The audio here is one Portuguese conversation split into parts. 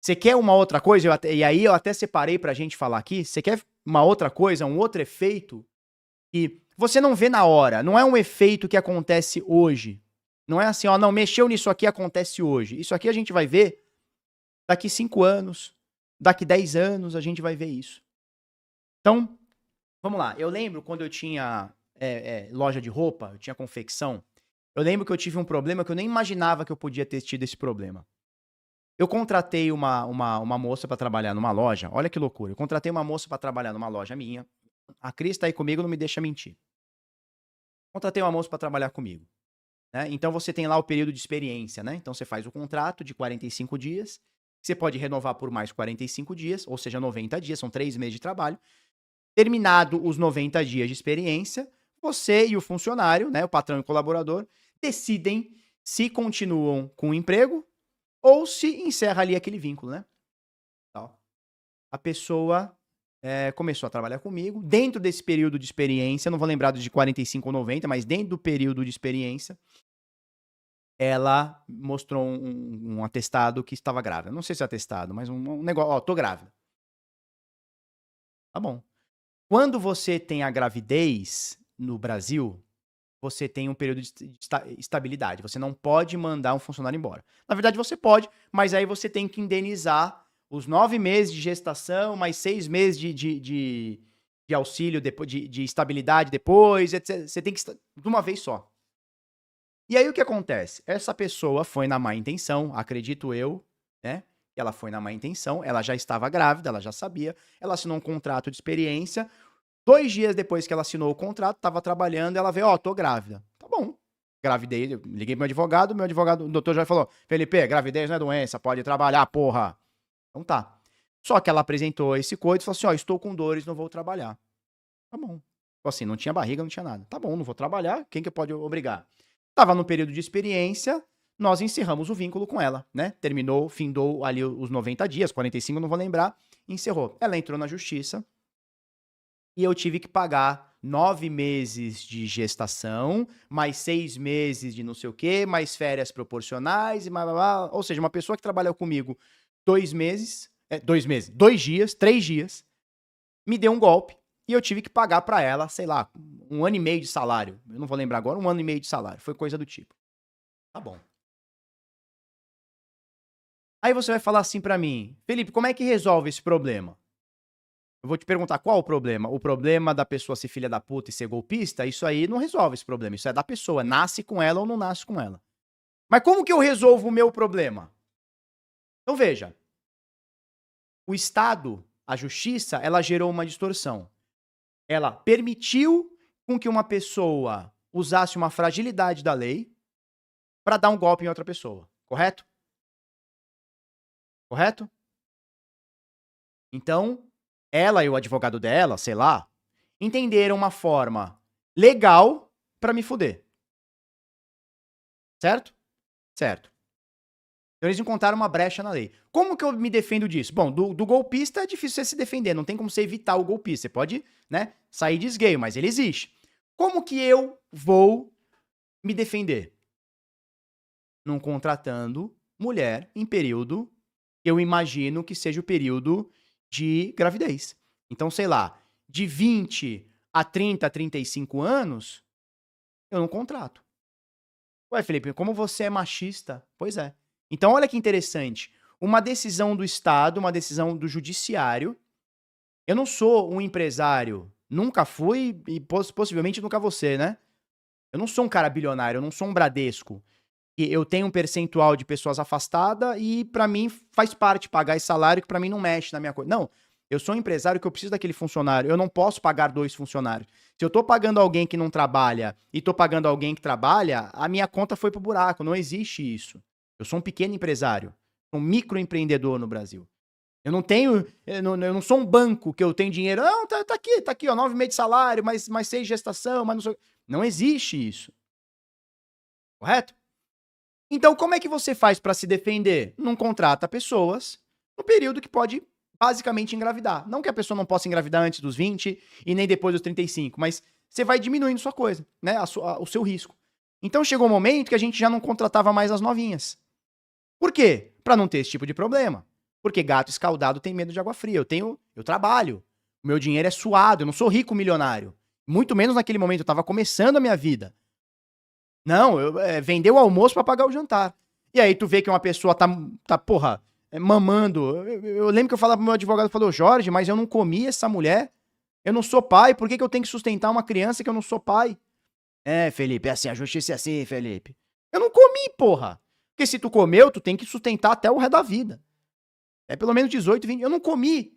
Você quer uma outra coisa? E aí eu até separei pra gente falar aqui. Você quer uma outra coisa, um outro efeito que você não vê na hora. Não é um efeito que acontece hoje. Não é assim, ó, não, mexeu nisso aqui, acontece hoje. Isso aqui a gente vai ver daqui 5 anos, daqui 10 anos, a gente vai ver isso. Então, vamos lá. Eu lembro quando eu tinha loja de roupa, eu tinha confecção. Eu lembro que eu tive um problema que eu nem imaginava que eu podia ter tido esse problema. Eu contratei uma moça pra trabalhar numa loja. Olha que loucura. Eu contratei uma moça pra trabalhar numa loja minha. A Cris tá aí comigo, não me deixa mentir. Contratei uma moça pra trabalhar comigo, né? Então você tem lá o período de experiência, né? Então você faz o contrato de 45 dias. Você pode renovar por mais 45 dias, ou seja, 90 dias, são 3 meses de trabalho. Terminado os 90 dias de experiência, você e o funcionário, né, o patrão e o colaborador, decidem se continuam com o emprego ou se encerra ali aquele vínculo, né? Tal. A pessoa começou a trabalhar comigo. Dentro desse período de experiência, não vou lembrar de 45 ou 90, mas dentro do período de experiência, ela mostrou um atestado que estava grávida. Não sei se é atestado, mas um negócio. Ó, tô grávida. Tá bom. Quando você tem a gravidez no Brasil, você tem um período de estabilidade. Você não pode mandar um funcionário embora. Na verdade, você pode, mas aí você tem que indenizar os 9 meses de gestação, mais 6 meses de auxílio, depois, de estabilidade depois, etc. Você tem que de uma vez só. E aí o que acontece? Essa pessoa foi na má intenção, acredito eu, né? Ela foi na má intenção, ela já estava grávida, ela já sabia, ela assinou um contrato de experiência. 2 dias depois que ela assinou o contrato, estava trabalhando, ela veio, ó, tô grávida. Tá bom. Gravidez, eu liguei pro meu advogado, o doutor já falou, Felipe, gravidez não é doença, pode trabalhar, porra. Então tá. Só que ela apresentou esse coito e falou assim, ó, estou com dores, não vou trabalhar. Tá bom. Assim, não tinha barriga, não tinha nada. Tá bom, não vou trabalhar, quem que pode obrigar? Tava no período de experiência, nós encerramos o vínculo com ela, né? Terminou, findou ali os 90 dias, 45, não vou lembrar, encerrou. Ela entrou na justiça e eu tive que pagar 9 meses de gestação, mais 6 meses de não sei o quê, mais férias proporcionais, e blá, blá, blá. Ou seja, uma pessoa que trabalhou comigo 2 meses, 2 meses, 2 dias, 3 dias, me deu um golpe e eu tive que pagar pra ela, sei lá, 1 ano e meio de salário. Eu não vou lembrar agora, 1 ano e meio de salário. Foi coisa do tipo. Tá bom. Aí você vai falar assim pra mim, Felipe, como é que resolve esse problema? Eu vou te perguntar qual o problema? O problema da pessoa ser filha da puta e ser golpista? Isso aí não resolve esse problema. Isso é da pessoa. Nasce com ela ou não nasce com ela. Mas como que eu resolvo o meu problema? Então veja. O Estado, a justiça, ela gerou uma distorção. Ela permitiu com que uma pessoa usasse uma fragilidade da lei para dar um golpe em outra pessoa. Correto? Correto? Então, ela e o advogado dela, sei lá, entenderam uma forma legal para me fuder. Certo? Certo. Então eles encontraram uma brecha na lei. Como que eu me defendo disso? Bom, do golpista é difícil você se defender, não tem como você evitar o golpista. Você pode, né, sair de esgueio, mas ele existe. Como que eu vou me defender? Não contratando mulher em período, eu imagino que seja o período de gravidez. Então, sei lá, de 20 a 30, 35 anos, eu não contrato. Ué, Felipe, como você é machista? Pois é. Então, olha que interessante. Uma decisão do Estado, uma decisão do judiciário. Eu não sou um empresário, nunca fui e possivelmente nunca vou ser, né? Eu não sou um cara bilionário, eu não sou um Bradesco. E eu tenho um percentual de pessoas afastadas e pra mim faz parte pagar esse salário que pra mim não mexe na minha coisa. Não, eu sou um empresário que eu preciso daquele funcionário. Eu não posso pagar 2 funcionários. Se eu tô pagando alguém que não trabalha e tô pagando alguém que trabalha, a minha conta foi pro buraco. Não existe isso. Eu sou um pequeno empresário, um microempreendedor no Brasil. Eu não tenho, eu não sou um banco que eu tenho dinheiro. Não, tá aqui, ó, 9 meses de salário, mais 6 de gestação, mas não sei. Não existe isso. Correto? Então, como é que você faz pra se defender? Não contrata pessoas no período que pode basicamente engravidar. Não que a pessoa não possa engravidar antes dos 20 e nem depois dos 35, mas você vai diminuindo sua coisa, né? O seu risco. Então chegou um momento que a gente já não contratava mais as novinhas. Por quê? Pra não ter esse tipo de problema. Porque gato escaldado tem medo de água fria. Eu trabalho. O meu dinheiro é suado, eu não sou rico milionário. Muito menos naquele momento, eu tava começando a minha vida. Não, vender o almoço pra pagar o jantar. E aí tu vê que uma pessoa porra, mamando. Eu lembro que eu falava pro meu advogado, falou, Jorge, mas eu não comi essa mulher. Eu não sou pai, por que eu tenho que sustentar uma criança que eu não sou pai? Felipe, é assim, a justiça é assim, Felipe. Eu não comi, porra. Porque se tu comeu, tu tem que sustentar até o resto da vida. É pelo menos 18, 20. Eu não comi.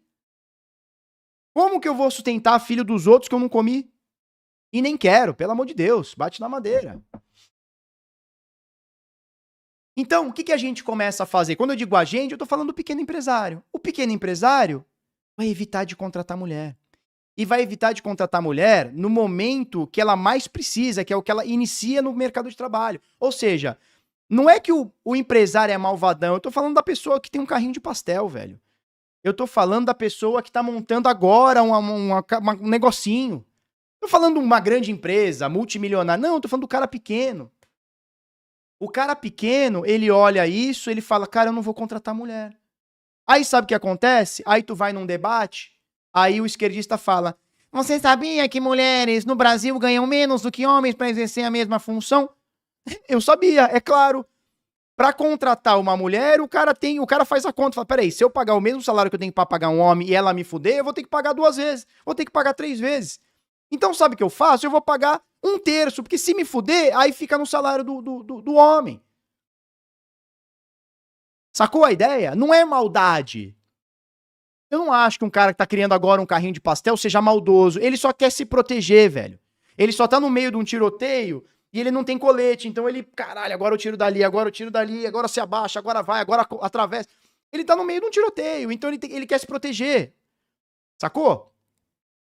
Como que eu vou sustentar filho dos outros que eu não comi? E nem quero, pelo amor de Deus. Bate na madeira. Então, o que a gente começa a fazer? Quando eu digo a gente, eu tô falando do pequeno empresário. O pequeno empresário vai evitar de contratar mulher. E vai evitar de contratar mulher no momento que ela mais precisa, que é o que ela inicia no mercado de trabalho. Ou seja, não é que o empresário é malvadão, eu tô falando da pessoa que tem um carrinho de pastel, velho. Eu tô falando da pessoa que tá montando agora um negocinho. Tô falando de uma grande empresa, multimilionária. Não, eu tô falando do cara pequeno. O cara pequeno, ele olha isso, ele fala, cara, eu não vou contratar mulher. Aí sabe o que acontece? Aí tu vai num debate, aí o esquerdista fala, você sabia que mulheres no Brasil ganham menos do que homens para exercer a mesma função? Eu sabia, é claro. Para contratar uma mulher, o cara faz a conta, fala, peraí, se eu pagar o mesmo salário que eu tenho para pagar um homem e ela me fuder, eu vou ter que pagar 2 vezes, vou ter que pagar 3 vezes. Então sabe o que eu faço? Eu vou pagar 1/3, porque se me fuder, aí fica no salário do homem. Sacou a ideia? Não é maldade. Eu não acho que um cara que tá criando agora um carrinho de pastel seja maldoso. Ele só quer se proteger, velho. Ele só tá no meio de um tiroteio e ele não tem colete. Então ele, caralho, agora eu tiro dali, agora eu tiro dali, agora se abaixa, agora vai, agora atravessa. Ele tá no meio de um tiroteio, então ele quer se proteger. Sacou?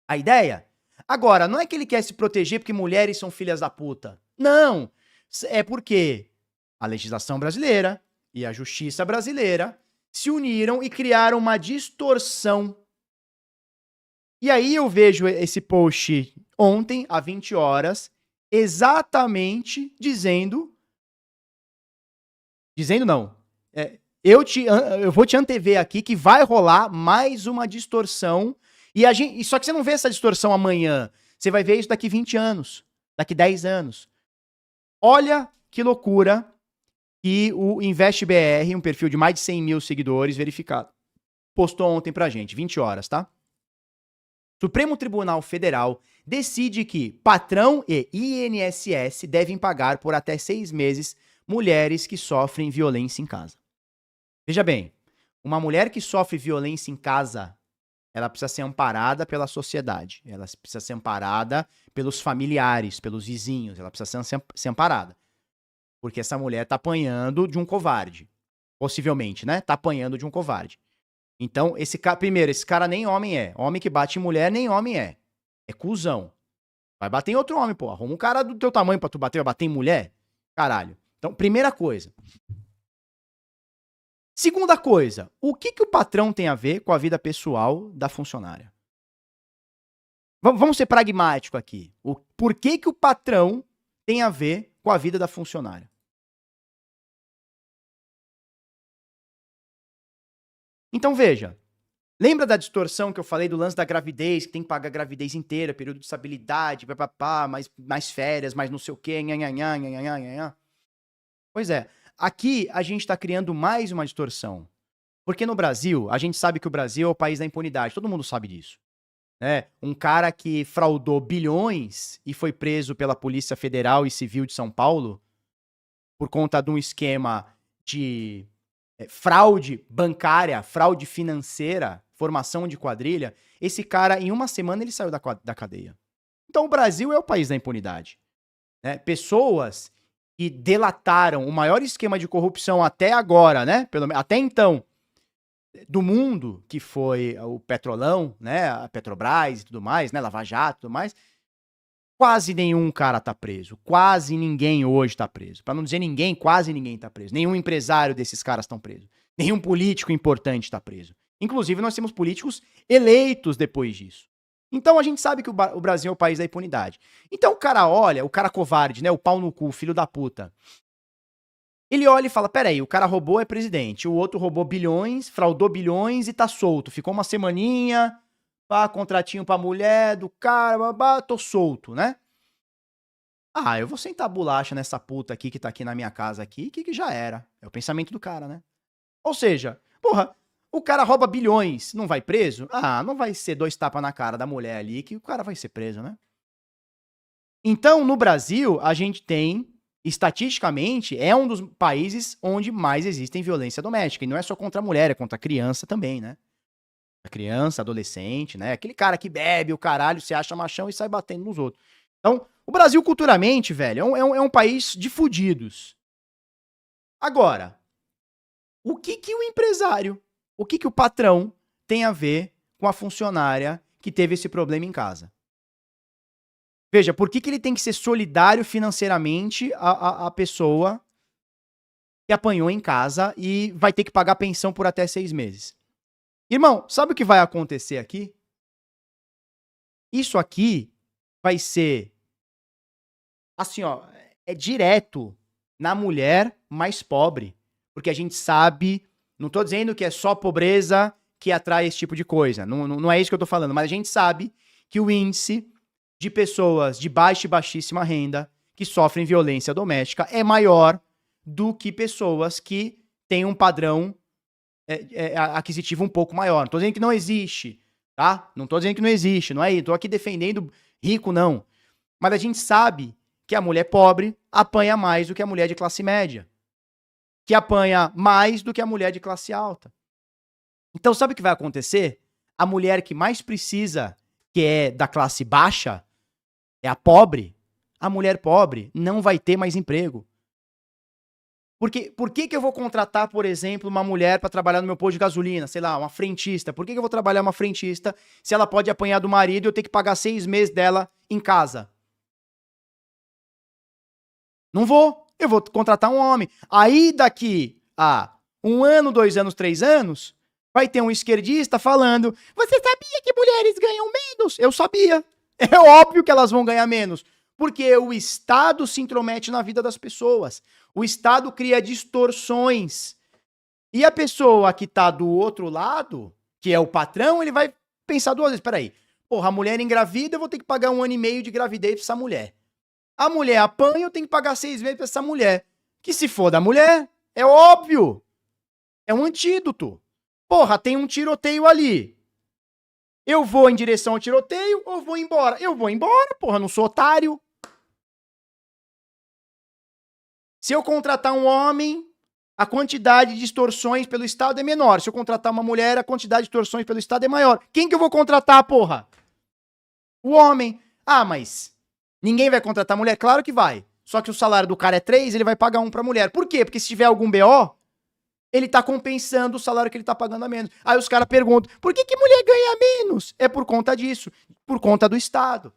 A ideia? Agora, não é que ele quer se proteger porque mulheres são filhas da puta. Não. É porque a legislação brasileira e a justiça brasileira se uniram e criaram uma distorção. E aí eu vejo esse post ontem, às 20 horas, exatamente dizendo... Dizendo não. Eu vou te antever aqui que vai rolar mais uma distorção. Só que você não vê essa distorção amanhã. Você vai ver isso daqui 20 anos. Daqui 10 anos. Olha que loucura que o InvestBR, um perfil de mais de 100 mil seguidores verificado, postou ontem pra gente, 20 horas, tá? Supremo Tribunal Federal decide que patrão e INSS devem pagar por até 6 meses mulheres que sofrem violência em casa. Veja bem, uma mulher que sofre violência em casa, ela precisa ser amparada pela sociedade, ela precisa ser amparada pelos familiares, pelos vizinhos, ela precisa ser amparada. Porque essa mulher tá apanhando de um covarde. Possivelmente, né? Tá apanhando de um covarde. Então, esse cara nem homem é. Homem que bate em mulher, nem homem é. É cuzão. Vai bater em outro homem, pô. Arruma um cara do teu tamanho pra tu bater, vai bater em mulher? Caralho. Então, primeira coisa. Segunda coisa. O que o patrão tem a ver com a vida pessoal da funcionária? Vamos ser pragmático aqui. Por que o patrão tem a ver com a vida da funcionária? Então veja, lembra da distorção que eu falei do lance da gravidez, que tem que pagar a gravidez inteira, período de estabilidade, papapá, mais férias, mais não sei o quê, nhanhanhã. Pois é, aqui a gente está criando mais uma distorção. Porque no Brasil, a gente sabe que o Brasil é o país da impunidade, todo mundo sabe disso. Um cara que fraudou bilhões e foi preso pela Polícia Federal e Civil de São Paulo por conta de um esquema de fraude bancária, fraude financeira, formação de quadrilha, esse cara, em uma semana, ele saiu da cadeia. Então o Brasil é o país da impunidade. Pessoas que delataram o maior esquema de corrupção até agora, até então, do mundo, que foi o Petrolão, a Petrobras e tudo mais, Lava Jato e tudo mais, quase nenhum cara tá preso. Quase ninguém hoje tá preso. Pra não dizer ninguém, quase ninguém tá preso. Nenhum empresário desses caras estão presos. Nenhum político importante tá preso. Inclusive, nós temos políticos eleitos depois disso. Então, a gente sabe que o Brasil é o país da impunidade. Então, o cara olha, o cara covarde, o pau no cu, filho da puta. Ele olha e fala, peraí, o cara roubou, é presidente, o outro roubou bilhões, fraudou bilhões e tá solto. Ficou uma semaninha, pá, contratinho pra mulher do cara, babá, tô solto, né? Ah, eu vou sentar bolacha nessa puta aqui que tá aqui na minha casa aqui, que já era. É o pensamento do cara, né? Ou seja, porra, o cara rouba bilhões, não vai preso? Ah, não vai ser 2 tapas na cara da mulher ali que o cara vai ser preso, né? Então, no Brasil, a gente tem, estatisticamente, é um dos países onde mais existem violência doméstica. E não é só contra a mulher, é contra a criança também, né? A criança, adolescente, né? Aquele cara que bebe o caralho, se acha machão e sai batendo nos outros. Então, o Brasil, culturalmente, velho, é um país de fudidos. Agora, o que o empresário, o que o patrão tem a ver com a funcionária que teve esse problema em casa? Veja, por que ele tem que ser solidário financeiramente a pessoa que apanhou em casa e vai ter que pagar pensão por até 6 meses? Irmão, sabe o que vai acontecer aqui? Isso aqui vai ser, assim, ó, é direto na mulher mais pobre. Porque a gente sabe, não tô dizendo que é só pobreza que atrai esse tipo de coisa, não é isso que eu tô falando, mas a gente sabe que o índice de pessoas de baixa e baixíssima renda que sofrem violência doméstica é maior do que pessoas que têm um padrão aquisitivo um pouco maior. Não tô dizendo que não existe, tá? Não tô dizendo que não existe, não é isso. Tô aqui defendendo rico, não. Mas a gente sabe que a mulher pobre apanha mais do que a mulher de classe média, que apanha mais do que a mulher de classe alta. Então, sabe o que vai acontecer? A mulher que mais precisa, que é da classe baixa, é a pobre, a mulher pobre não vai ter mais emprego. Porque, por que eu vou contratar, por exemplo, uma mulher para trabalhar no meu posto de gasolina? Sei lá, uma frentista. Por que eu vou trabalhar uma frentista se ela pode apanhar do marido e eu ter que pagar 6 meses dela em casa? Não vou. Eu vou contratar um homem. Aí daqui a 1 ano, 2 anos, 3 anos, vai ter um esquerdista falando: você sabia que mulheres ganham menos? Eu sabia. É óbvio que elas vão ganhar menos. Porque o Estado se intromete na vida das pessoas. O Estado cria distorções. E a pessoa que tá do outro lado, que é o patrão, ele vai pensar 2 vezes. Peraí, porra, a mulher engravida, eu vou ter que pagar 1 ano e meio de gravidez pra essa mulher. A mulher apanha, eu tenho que pagar 6 meses pra essa mulher. Que se for da mulher, é óbvio. É um antídoto. Porra, tem um tiroteio ali. Eu vou em direção ao tiroteio ou vou embora? Eu vou embora, porra, não sou otário. Se eu contratar um homem, a quantidade de extorsões pelo Estado é menor. Se eu contratar uma mulher, a quantidade de extorsões pelo Estado é maior. Quem que eu vou contratar, porra? O homem. Ah, mas ninguém vai contratar mulher? Claro que vai. Só que o salário do cara é 3, ele vai pagar 1 pra mulher. Por quê? Porque se tiver algum BO, ele tá compensando o salário que ele tá pagando a menos. Aí os caras perguntam, por que mulher ganha menos? É por conta disso, por conta do Estado.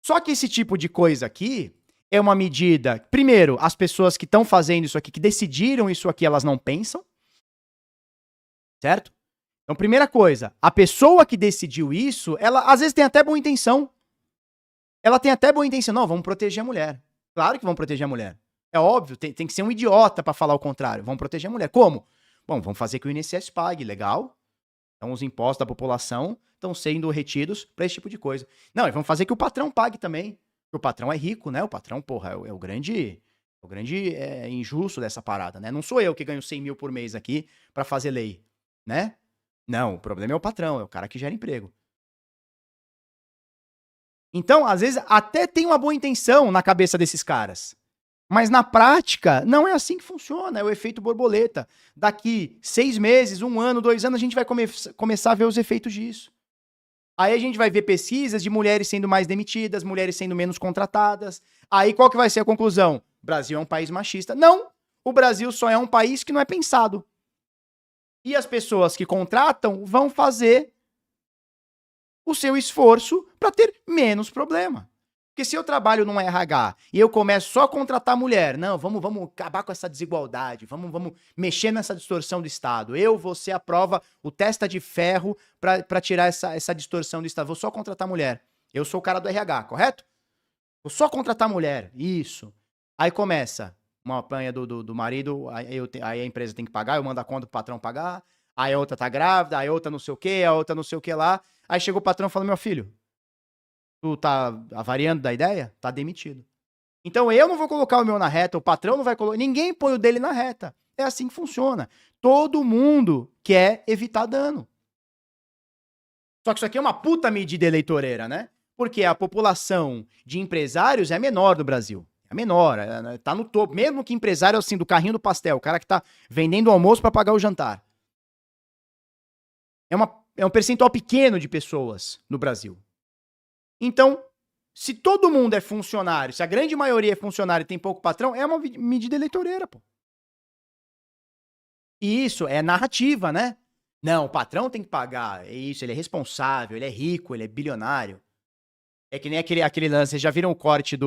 Só que esse tipo de coisa aqui é uma medida... Primeiro, as pessoas que estão fazendo isso aqui, que decidiram isso aqui, elas não pensam. Certo? Então, primeira coisa, a pessoa que decidiu isso, ela às vezes tem até boa intenção. Ela tem até boa intenção. Não, vamos proteger a mulher. Claro que vamos proteger a mulher. É óbvio, tem que ser um idiota pra falar o contrário. Vamos proteger a mulher. Como? Bom, vamos fazer que o INSS pague, legal. Então os impostos da população estão sendo retidos pra esse tipo de coisa. Não, e vamos fazer que o patrão pague também. Porque o patrão é rico, né? O patrão, porra, é o grande injusto dessa parada, né? Não sou eu que ganho 100 mil por mês aqui pra fazer lei, né? Não, o problema é o patrão, é o cara que gera emprego. Então, às vezes, até tem uma boa intenção na cabeça desses caras. Mas na prática, não é assim que funciona, é o efeito borboleta. Daqui 6 meses, 1 ano, 2 anos, a gente vai começar a ver os efeitos disso. Aí a gente vai ver pesquisas de mulheres sendo mais demitidas, mulheres sendo menos contratadas. Aí qual que vai ser a conclusão? O Brasil é um país machista. Não! O Brasil só é um país que não é pensado. E as pessoas que contratam vão fazer o seu esforço para ter menos problema. Porque se eu trabalho num RH e eu começo só a contratar mulher, não, vamos acabar com essa desigualdade, vamos mexer nessa distorção do Estado. Você aprova o testa de ferro para tirar essa distorção do Estado. Vou só contratar mulher. Eu sou o cara do RH, correto? Vou só contratar mulher. Isso. Aí começa. uma apanha do marido, aí a empresa tem que pagar, eu mando a conta pro patrão pagar, aí a outra tá grávida, aí a outra não sei o que, a outra não sei o que lá. Aí chegou o patrão e falou, meu filho, tu tá avariando da ideia? Tá demitido. Então eu não vou colocar o meu na reta, o patrão não vai colocar, ninguém põe o dele na reta. É assim que funciona. Todo mundo quer evitar dano. Só que isso aqui é uma puta medida eleitoreira, né? Porque a população de empresários é menor do Brasil. É menor, tá no topo. Mesmo que empresário, assim, do carrinho do pastel, o cara que tá vendendo o almoço para pagar o jantar. É um percentual pequeno de pessoas no Brasil. Então, se todo mundo é funcionário, se a grande maioria é funcionário e tem pouco patrão, é uma medida eleitoreira, pô. E isso é narrativa, né? Não, o patrão tem que pagar. É isso, ele é responsável, ele é rico, ele é bilionário. É que nem aquele lance, vocês já viram o corte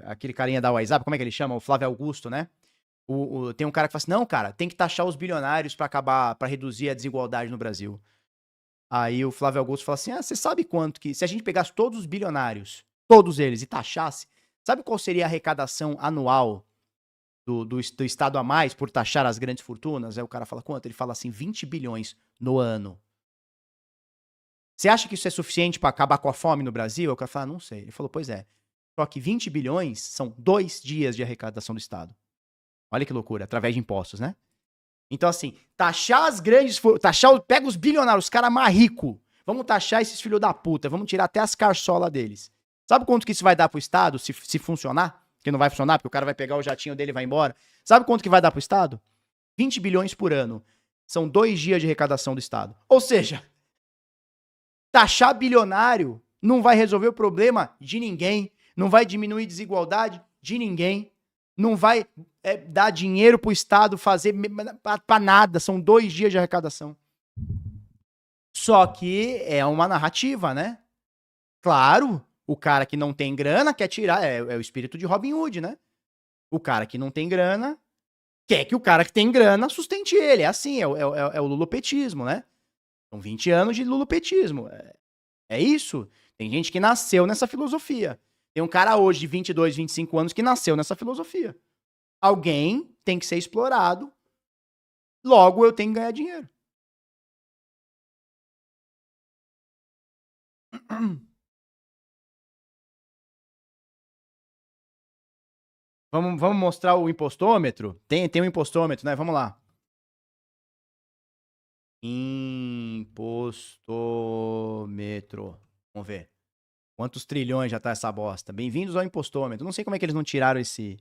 aquele carinha da WhatsApp, como é que ele chama? O Flávio Augusto, né? Tem um cara que fala assim, não, cara, tem que taxar os bilionários pra acabar, para reduzir a desigualdade no Brasil. Aí o Flávio Augusto fala assim, você sabe quanto que, se a gente pegasse todos os bilionários, todos eles, e taxasse, sabe qual seria a arrecadação anual do Estado a mais por taxar as grandes fortunas? Aí o cara fala, quanto? Ele fala assim, 20 bilhões no ano. Você acha que isso é suficiente para acabar com a fome no Brasil? O cara fala, não sei. Ele falou, pois é. Só que 20 bilhões são 2 dias de arrecadação do Estado. Olha que loucura, através de impostos, né? Então, assim, taxar as grandes... Pega os bilionários, os caras mais ricos. Vamos taxar esses filhos da puta. Vamos tirar até as carçolas deles. Sabe quanto que isso vai dar pro Estado se funcionar? Que não vai funcionar, porque o cara vai pegar o jatinho dele e vai embora. Sabe quanto que vai dar pro Estado? 20 bilhões por ano. São 2 dias de arrecadação do Estado. Ou seja, taxar bilionário não vai resolver o problema de ninguém. Não vai diminuir desigualdade de ninguém. Não vai dar dinheiro pro Estado fazer pra nada. São 2 dias de arrecadação. Só que é uma narrativa, né? Claro, o cara que não tem grana quer tirar. É o espírito de Robin Hood, né? O cara que não tem grana quer que o cara que tem grana sustente ele. É assim, é o lulopetismo, né? São 20 anos de lulopetismo. É isso. Tem gente que nasceu nessa filosofia. Tem um cara hoje de 22, 25 anos que nasceu nessa filosofia. Alguém tem que ser explorado, logo eu tenho que ganhar dinheiro. Vamos mostrar o impostômetro? Tem um impostômetro, né? Vamos lá. Impostômetro. Vamos ver. Quantos trilhões já tá essa bosta? Bem-vindos ao impostômetro. Não sei como é que eles não tiraram esse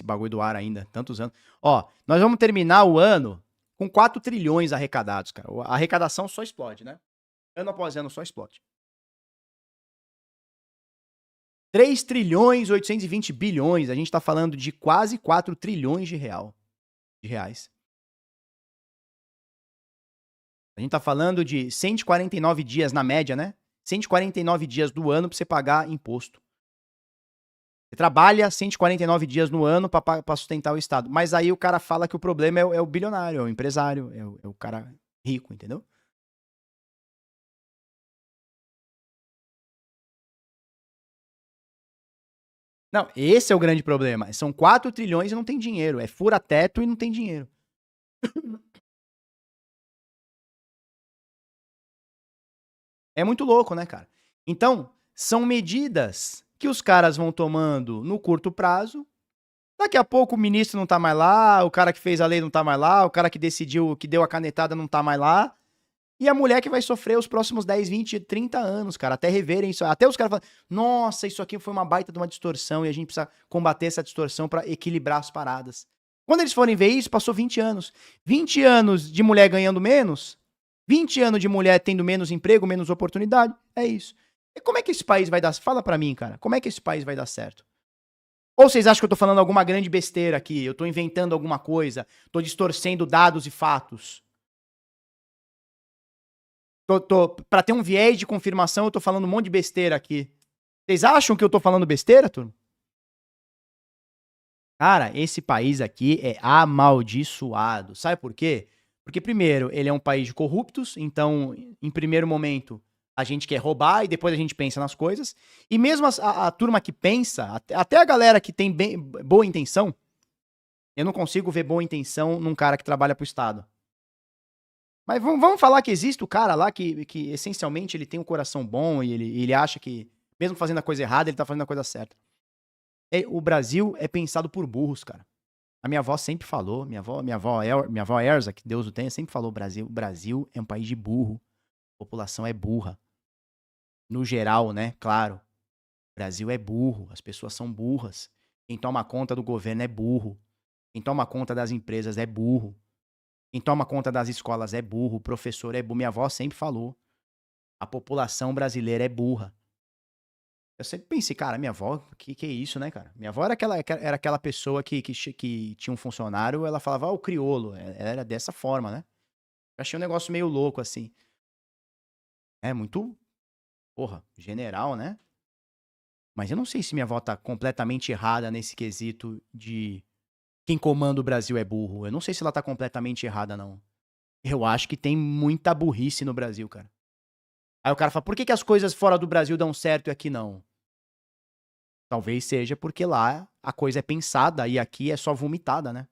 bagulho do ar ainda, tantos anos. Ó, nós vamos terminar o ano com 4 trilhões arrecadados, cara. A arrecadação só explode, né? Ano após ano só explode. 3 trilhões 820 bilhões. A gente tá falando de quase 4 trilhões de reais. A gente tá falando de 149 dias na média, né? 149 dias do ano pra você pagar imposto. Você trabalha 149 dias no ano pra sustentar o Estado. Mas aí o cara fala que o problema é o bilionário, é o empresário, é o cara rico, entendeu? Não, esse é o grande problema. São 4 trilhões e não tem dinheiro. É fura-teto e não tem dinheiro. É muito louco, né, cara? Então, são medidas que os caras vão tomando no curto prazo. Daqui a pouco o ministro não tá mais lá, o cara que fez a lei não tá mais lá, o cara que decidiu, que deu a canetada não tá mais lá. E a mulher que vai sofrer os próximos 10, 20, 30 anos, cara, até reverem isso. Até os caras falam, nossa, isso aqui foi uma baita de uma distorção e a gente precisa combater essa distorção pra equilibrar as paradas. Quando eles forem ver isso, passou 20 anos. 20 anos de mulher ganhando menos, 20 anos de mulher tendo menos emprego, menos oportunidade, é isso. E como é que esse país vai dar... Fala pra mim, cara, como é que esse país vai dar certo? Ou vocês acham que eu tô falando alguma grande besteira aqui? Eu tô inventando alguma coisa? Tô distorcendo dados e fatos? Pra ter um viés de confirmação, eu tô falando um monte de besteira aqui. Vocês acham que eu tô falando besteira, turma? Cara, esse país aqui é amaldiçoado. Sabe por quê? Porque, primeiro, ele é um país de corruptos, então, em primeiro momento, A gente quer roubar e depois a gente pensa nas coisas. E mesmo a turma que pensa, até a galera que tem boa intenção, eu não consigo ver boa intenção num cara que trabalha pro Estado. Mas vamos falar que existe o cara lá que essencialmente ele tem um coração bom e ele acha que, mesmo fazendo a coisa errada, ele tá fazendo a coisa certa. O Brasil é pensado por burros, cara. A minha avó sempre falou, minha avó Erza, que Deus o tenha, sempre falou: o Brasil é um país de burro. A população é burra. No geral, né? Claro. O Brasil é burro, as pessoas são burras. Quem toma conta do governo é burro. Quem toma conta das empresas é burro. Quem toma conta das escolas é burro, o professor é burro. Minha avó sempre falou: a população brasileira é burra. Eu sempre pensei, cara, minha avó, que é isso, né, cara? Minha avó era aquela pessoa que tinha um funcionário, ela falava, o crioulo. Ela era dessa forma, né? Eu achei um negócio meio louco, assim. É muito, porra, general, né? Mas eu não sei se minha avó tá completamente errada nesse quesito de quem comanda o Brasil é burro. Eu não sei se ela tá completamente errada, não. Eu acho que tem muita burrice no Brasil, cara. Aí o cara fala, por que as coisas fora do Brasil dão certo e aqui não? Talvez seja porque lá a coisa é pensada e aqui é só vomitada, né?